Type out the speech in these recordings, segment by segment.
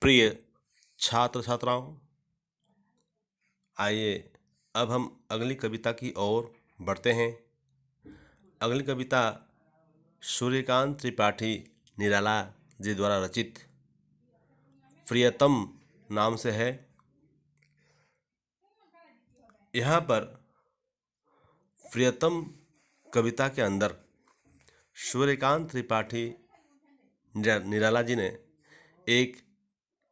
प्रिय छात्र छात्राओं, आइए अब हम अगली कविता की ओर बढ़ते हैं। अगली कविता सूर्यकांत त्रिपाठी निराला जी द्वारा रचित प्रियतम नाम से है। यहाँ पर प्रियतम कविता के अंदर सूर्यकांत त्रिपाठी निराला जी ने एक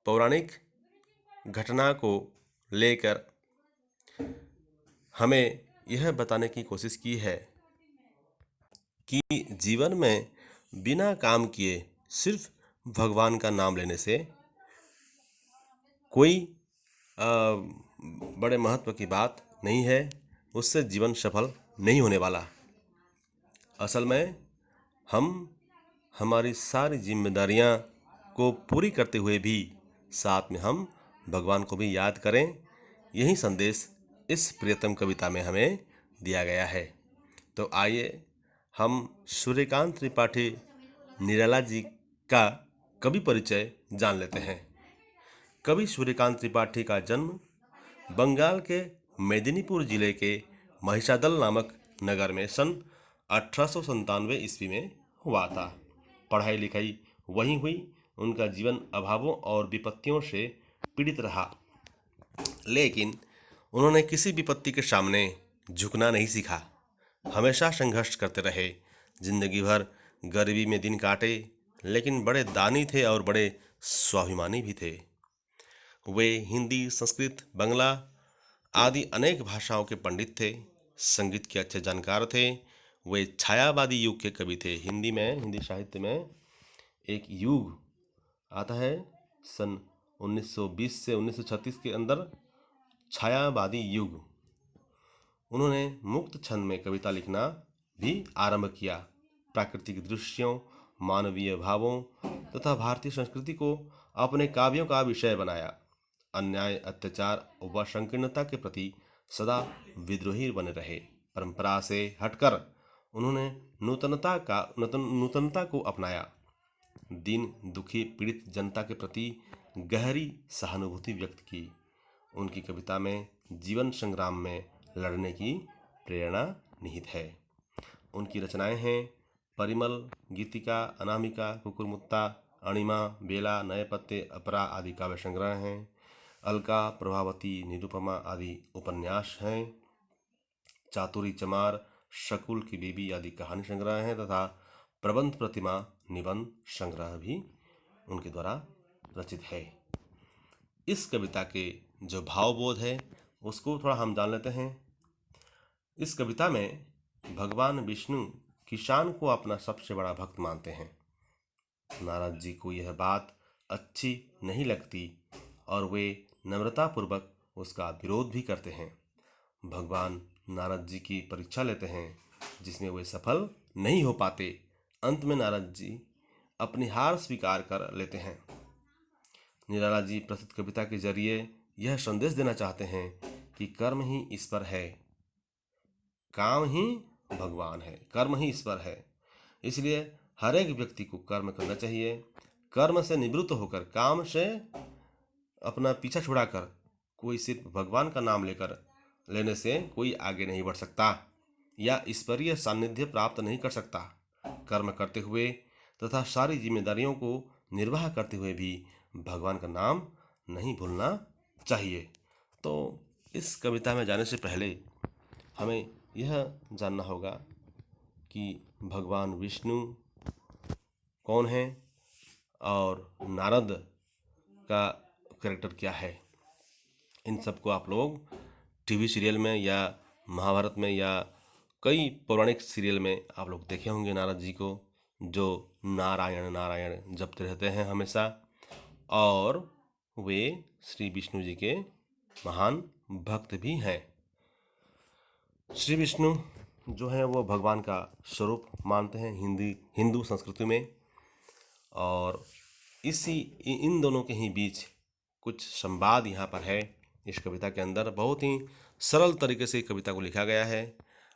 पौराणिक घटना को लेकर हमें यह बताने की कोशिश की है कि जीवन में बिना काम किए सिर्फ भगवान का नाम लेने से कोई बड़े महत्व की बात नहीं है, उससे जीवन सफल नहीं होने वाला। असल में हम हमारी सारी जिम्मेदारियां को पूरी करते हुए भी साथ में हम भगवान को भी याद करें। यही संदेश इस प्रियतम कविता में हमें दिया गया है। तो आइए हम सूर्यकांत त्रिपाठी निराला जी का कवि परिचय जान लेते हैं। कवि सूर्यकांत त्रिपाठी का जन्म बंगाल के मेदिनीपुर जिले के महिषादल नामक नगर में सन 1897 ईस्वी में हुआ था। पढ़ाई लिखाई वहीं हुई। उनका जीवन अभावों और विपत्तियों से पीड़ित रहा, लेकिन उन्होंने किसी विपत्ति के सामने झुकना नहीं सीखा। हमेशा संघर्ष करते रहे। जिंदगी भर गरीबी में दिन काटे, लेकिन बड़े दानी थे और बड़े स्वाभिमानी भी थे। वे हिंदी, संस्कृत, बांग्ला आदि अनेक भाषाओं के पंडित थे। संगीत के अच्छे जानकार थे। वे छायावादी युग के कवि थे। हिंदी साहित्य में एक युग आता है सन 1920 से 1936 के अंदर, छायावादी युग। उन्होंने मुक्त छंद में कविता लिखना भी आरंभ किया। प्राकृतिक दृश्यों, मानवीय भावों तथा भारतीय संस्कृति को अपने काव्यों का विषय बनाया। अन्याय, अत्याचार व संकीर्णता के प्रति सदा विद्रोही बने रहे। परंपरा से हटकर उन्होंने नूतनता को अपनाया। दीन दुखी पीड़ित जनता के प्रति गहरी सहानुभूति व्यक्त की। उनकी कविता में जीवन संग्राम में लड़ने की प्रेरणा निहित है। उनकी रचनाएं हैं परिमल, गीतिका, अनामिका, कुकुरमुत्ता, अणिमा, बेला, नए पत्ते, अपरा आदि काव्य संग्रह हैं। अलका, प्रभावती, निरुपमा आदि उपन्यास हैं। चातुरी चमार, शकुल की बेबी आदि कहानी संग्रह हैं तथा प्रबंध प्रतिमा निबंध संग्रह भी उनके द्वारा रचित है। इस कविता के जो भावबोध है उसको थोड़ा हम जान लेते हैं। इस कविता में भगवान विष्णु किसान को अपना सबसे बड़ा भक्त मानते हैं। नारद जी को यह बात अच्छी नहीं लगती और वे नम्रतापूर्वक उसका विरोध भी करते हैं। भगवान नारद जी की परीक्षा लेते हैं, जिसमें वे सफल नहीं हो पाते। अंत में नारद जी अपनी हार स्वीकार कर लेते हैं। निराला जी प्रस्तुत कविता के जरिए यह संदेश देना चाहते हैं कि कर्म ही ईश्वर है, काम ही भगवान है, कर्म ही ईश्वर है। इसलिए हर एक व्यक्ति को कर्म करना चाहिए। कर्म से निवृत्त होकर, काम से अपना पीछा छुड़ाकर कोई सिर्फ भगवान का नाम लेने से कोई आगे नहीं बढ़ सकता या ईश्वरीय सानिध्य प्राप्त नहीं कर सकता। कर्म करते हुए तथा सारी जिम्मेदारियों को निर्वाह करते हुए भी भगवान का नाम नहीं भूलना चाहिए। तो इस कविता में जाने से पहले हमें यह जानना होगा कि भगवान विष्णु कौन है और नारद का कैरेक्टर क्या है। इन सबको आप लोग टीवी सीरियल में या महाभारत में या कई पौराणिक सीरियल में आप लोग देखे होंगे नारद जी को, जो नारायण नारायण जपते रहते हैं हमेशा, और वे श्री विष्णु जी के महान भक्त भी हैं। श्री विष्णु जो है वो भगवान का स्वरूप मानते हैं हिंदू संस्कृति में, और इन दोनों के ही बीच कुछ संवाद यहाँ पर है। इस कविता के अंदर बहुत ही सरल तरीके से कविता को लिखा गया है।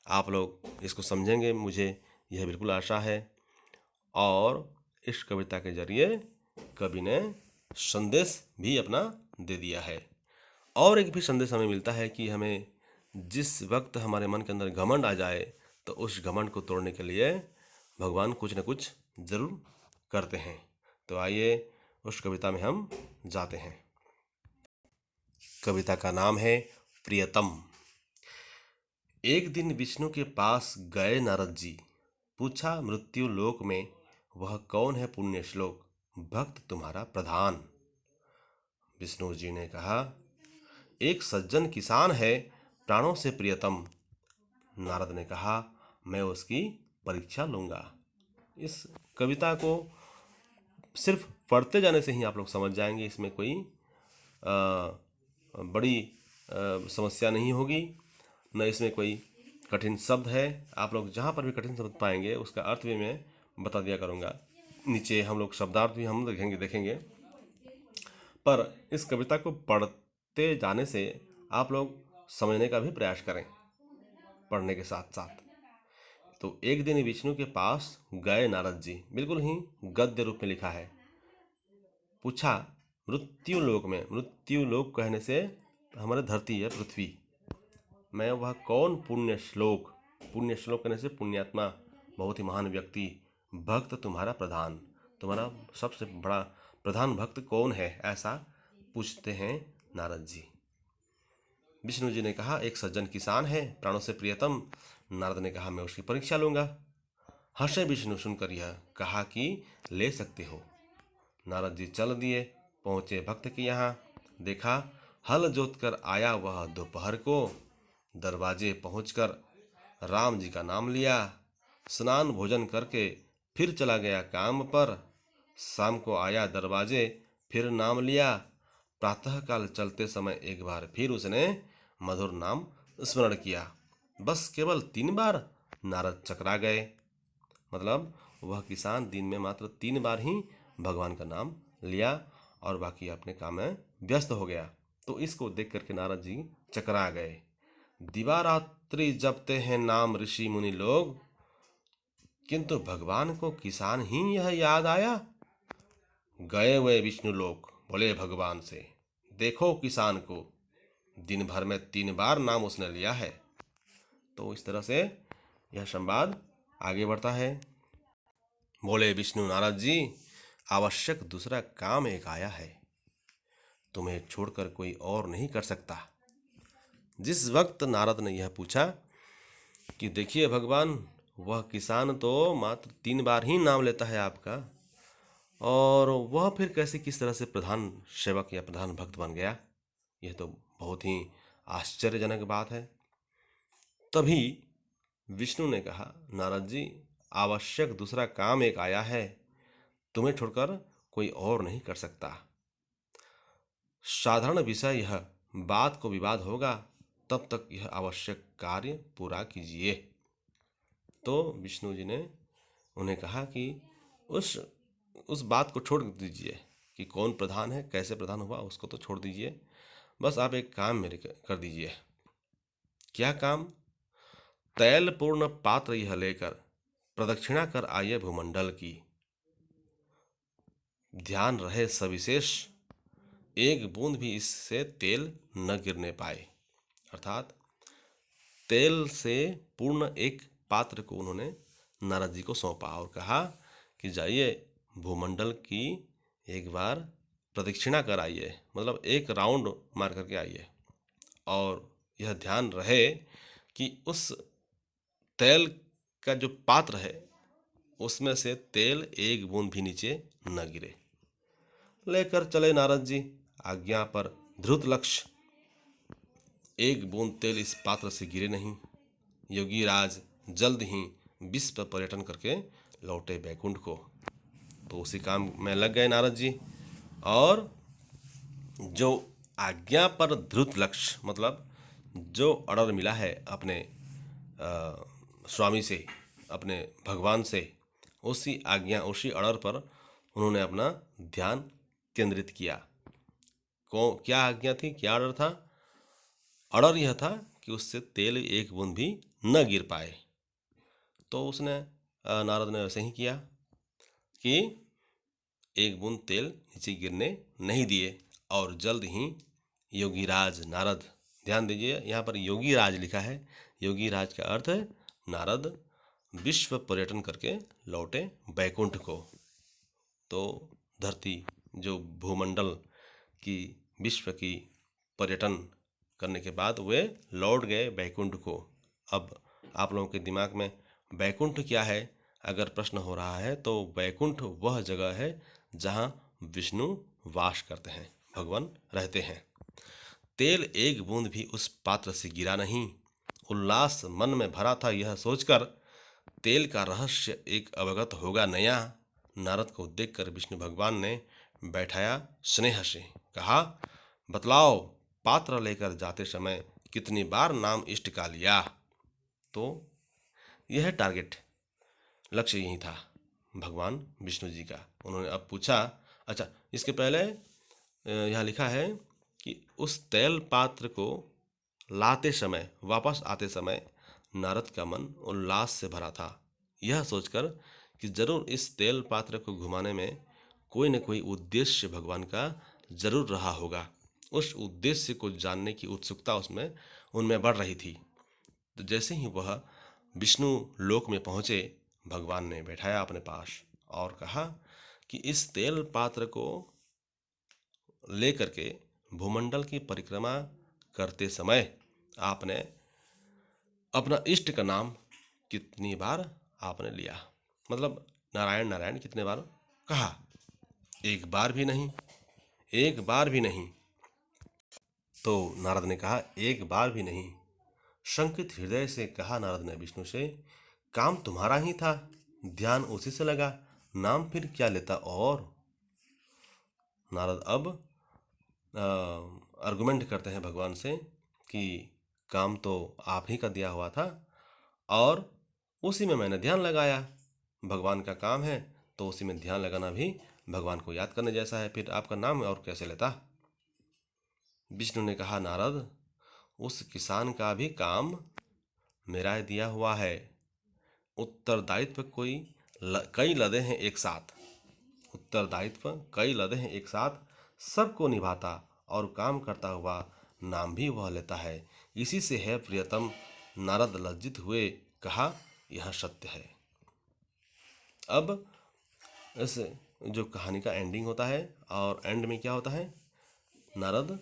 आप लोग इसको समझेंगे, मुझे यह बिल्कुल आशा है। और इस कविता के जरिए कवि ने संदेश भी अपना दे दिया है। और एक भी संदेश हमें मिलता है कि हमें जिस वक्त हमारे मन के अंदर घमंड आ जाए तो उस घमंड को तोड़ने के लिए भगवान कुछ न कुछ जरूर करते हैं। तो आइए उस कविता में हम जाते हैं। कविता का नाम है प्रियतम। एक दिन विष्णु के पास गए नारद जी, पूछा मृत्यु लोक में वह कौन है पुण्य श्लोक, भक्त तुम्हारा प्रधान। विष्णु जी ने कहा, एक सज्जन किसान है प्राणों से प्रियतम। नारद ने कहा, मैं उसकी परीक्षा लूंगा। इस कविता को सिर्फ पढ़ते जाने से ही आप लोग समझ जाएंगे, इसमें कोई बड़ी समस्या नहीं होगी, न इसमें कोई कठिन शब्द है। आप लोग जहाँ पर भी कठिन शब्द पाएंगे उसका अर्थ भी मैं बता दिया करूँगा। नीचे हम लोग शब्दार्थ भी हम देखेंगे। पर इस कविता को पढ़ते जाने से आप लोग समझने का भी प्रयास करें पढ़ने के साथ साथ। तो एक दिन विष्णु के पास गए नारद जी, बिल्कुल ही गद्य रूप में लिखा है। पूछा मृत्यु लोक में, मृत्यु लोक कहने से हमारे धरती है पृथ्वी, मैं वह कौन पुण्य श्लोक, पुण्य श्लोक कहने से पुण्यात्मा, बहुत ही महान व्यक्ति, भक्त तुम्हारा प्रधान, तुम्हारा सबसे बड़ा प्रधान भक्त कौन है, ऐसा पूछते हैं नारद जी। विष्णु जी ने कहा, एक सज्जन किसान है प्राणों से प्रियतम। नारद ने कहा, मैं उसकी परीक्षा लूंगा। हर्षे विष्णु सुनकर यह कहा कि ले सकते हो। नारद जी चल दिए, पहुंचे भक्त के यहाँ। देखा हल जोत कर आया वह दोपहर को, दरवाजे पहुंचकर राम जी का नाम लिया। स्नान भोजन करके फिर चला गया काम पर, शाम को आया दरवाजे फिर नाम लिया। प्रातःकाल चलते समय एक बार फिर उसने मधुर नाम स्मरण किया। बस केवल 3 बार नारद चकरा गए। मतलब वह किसान दिन में मात्र 3 बार ही भगवान का नाम लिया और बाकी अपने काम में व्यस्त हो गया। तो इसको देख करके नारद जी चकरा गए। दिवारात्रि जपते हैं नाम ऋषि मुनि लोग, किंतु भगवान को किसान ही यह याद आया। गए हुए विष्णु लोक, बोले भगवान से, देखो किसान को, दिन भर में 3 बार नाम उसने लिया है। तो इस तरह से यह संवाद आगे बढ़ता है। बोले विष्णु नारद जी, आवश्यक दूसरा काम एक आया है, तुम्हें छोड़कर कोई और नहीं कर सकता। जिस वक्त नारद ने यह पूछा कि देखिए भगवान, वह किसान तो मात्र 3 बार ही नाम लेता है आपका, और वह फिर कैसे किस तरह से प्रधान सेवक या प्रधान भक्त बन गया, यह तो बहुत ही आश्चर्यजनक बात है। तभी विष्णु ने कहा, नारद जी, आवश्यक दूसरा काम एक आया है, तुम्हें छोड़कर कोई और नहीं कर सकता। साधारण विषय यह बात को विवाद होगा, तब तक यह आवश्यक कार्य पूरा कीजिए। तो विष्णु जी ने उन्हें कहा कि उस बात को छोड़ दीजिए कि कौन प्रधान है, कैसे प्रधान हुआ, उसको तो छोड़ दीजिए। बस आप एक काम मेरे कर दीजिए। क्या काम? तैल पूर्ण पात्र यह लेकर प्रदक्षिणा कर आइए भूमंडल की। ध्यान रहे सविशेष, एक बूंद भी इससे तेल न गिरने पाए। अर्थात तेल से पूर्ण एक पात्र को उन्होंने नारद जी को सौंपा और कहा कि जाइए भूमंडल की एक बार प्रदक्षिणा कर आइए, मतलब एक राउंड मार करके आइए, और यह ध्यान रहे कि उस तेल का जो पात्र है उसमें से तेल एक बूंद भी नीचे न गिरे। लेकर चले नारद जी आज्ञा पर धृत लक्ष्य, एक बूंद तेल इस पात्र से गिरे नहीं। योगी राज जल्द ही विश्व पर पर्यटन करके लौटे बैकुंठ को। तो उसी काम में लग गए नारद जी, और जो आज्ञा पर धृत लक्ष्य, मतलब जो ऑर्डर मिला है अपने स्वामी से, अपने भगवान से, उसी आज्ञा उसी ऑर्डर पर उन्होंने अपना ध्यान केंद्रित किया। क्या आज्ञा थी, क्या ऑर्डर था? ऑर्डर यह था कि उससे तेल एक बूंद भी न गिर पाए। तो उसने नारद ने वैसे ही किया कि एक बूंद तेल नीचे गिरने नहीं दिए और जल्द ही योगीराज नारद, ध्यान दीजिए यहाँ पर योगीराज लिखा है, योगीराज का अर्थ है नारद, विश्व पर्यटन करके लौटे बैकुंठ को। तो धरती जो भूमंडल की विश्व की पर्यटन करने के बाद वे लौट गए बैकुंठ को। अब आप लोगों के दिमाग में बैकुंठ क्या है अगर प्रश्न हो रहा है, तो बैकुंठ वह जगह है जहाँ विष्णु वास करते हैं, भगवान रहते हैं। तेल एक बूंद भी उस पात्र से गिरा नहीं। उल्लास मन में भरा था यह सोचकर तेल का रहस्य एक अवगत होगा नया। नारद को देखकर विष्णु भगवान ने बैठाया स्नेह से, कहा, बतलाओ पात्र लेकर जाते समय कितनी बार नाम इष्ट का लिया। तो यह टारगेट, लक्ष्य यही था भगवान विष्णु जी का। उन्होंने अब पूछा, अच्छा इसके पहले यहाँ लिखा है कि उस तेल पात्र को लाते समय, वापस आते समय नारद का मन उल्लास से भरा था, यह सोचकर कि जरूर इस तेल पात्र को घुमाने में कोई न कोई उद्देश्य भगवान का जरूर रहा होगा। उस उद्देश्य को जानने की उत्सुकता उनमें बढ़ रही थी। तो जैसे ही वह विष्णु लोक में पहुँचे, भगवान ने बैठाया अपने पास और कहा कि इस तेल पात्र को लेकर के भूमंडल की परिक्रमा करते समय आपने अपना इष्ट का नाम कितनी बार आपने लिया, मतलब नारायण नारायण कितने बार कहा। एक बार भी नहीं, एक बार भी नहीं। तो नारद ने कहा, एक बार भी नहीं। शंकित हृदय से कहा नारद ने विष्णु से, काम तुम्हारा ही था, ध्यान उसी से लगा, नाम फिर क्या लेता। और नारद अब आर्गुमेंट करते हैं भगवान से कि काम तो आप ही का दिया हुआ था और उसी में मैंने ध्यान लगाया। भगवान का काम है तो उसी में ध्यान लगाना भी भगवान को याद करने जैसा है, फिर आपका नाम और कैसे लेता। विष्णु ने कहा, नारद उस किसान का भी काम मेरा दिया हुआ है। उत्तरदायित्व कई लदे हैं एक साथ, उत्तरदायित्व कई लदे हैं एक साथ, सबको निभाता और काम करता हुआ नाम भी वह लेता है। इसी से है प्रियतम। नारद लज्जित हुए, कहा, यह सत्य है। अब इस जो कहानी का एंडिंग होता है और एंड में क्या होता है, नारद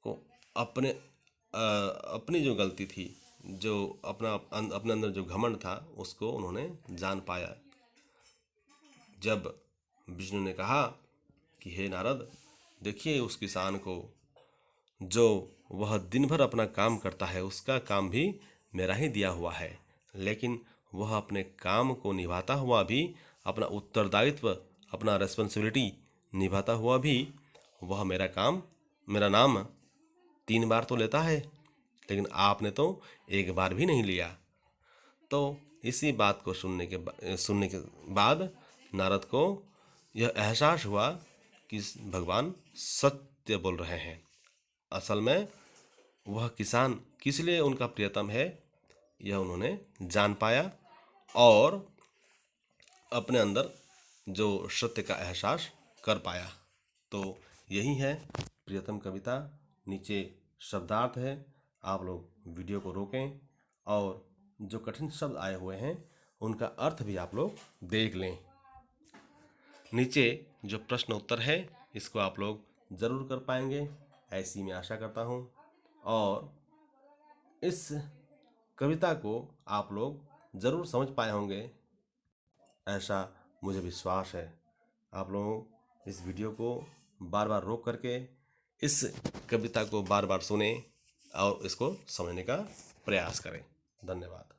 को अपनी जो गलती थी, जो अपने अंदर जो घमंड था, उसको उन्होंने जान पाया। जब विष्णु ने कहा कि हे नारद, देखिए उस किसान को, जो वह दिन भर अपना काम करता है, उसका काम भी मेरा ही दिया हुआ है, लेकिन वह अपने काम को निभाता हुआ भी, अपना उत्तरदायित्व, अपना रेस्पॉन्सिबिलिटी निभाता हुआ भी वह मेरा नाम 3 बार तो लेता है, लेकिन आपने तो एक बार भी नहीं लिया। तो इसी बात को सुनने के बाद नारद को यह एहसास हुआ कि भगवान सत्य बोल रहे हैं। असल में वह किसान किस लिए उनका प्रियतम है, यह उन्होंने जान पाया और अपने अंदर जो सत्य का एहसास कर पाया। तो यही है प्रियतम कविता। नीचे शब्दार्थ है, आप लोग वीडियो को रोकें और जो कठिन शब्द आए हुए हैं उनका अर्थ भी आप लोग देख लें। नीचे जो प्रश्न उत्तर है इसको आप लोग ज़रूर कर पाएंगे, ऐसी मैं आशा करता हूँ। और इस कविता को आप लोग ज़रूर समझ पाए होंगे, ऐसा मुझे विश्वास है। आप लोग इस वीडियो को बार बार रोक करके इस कविता को बार बार सुने और इसको समझने का प्रयास करें। धन्यवाद।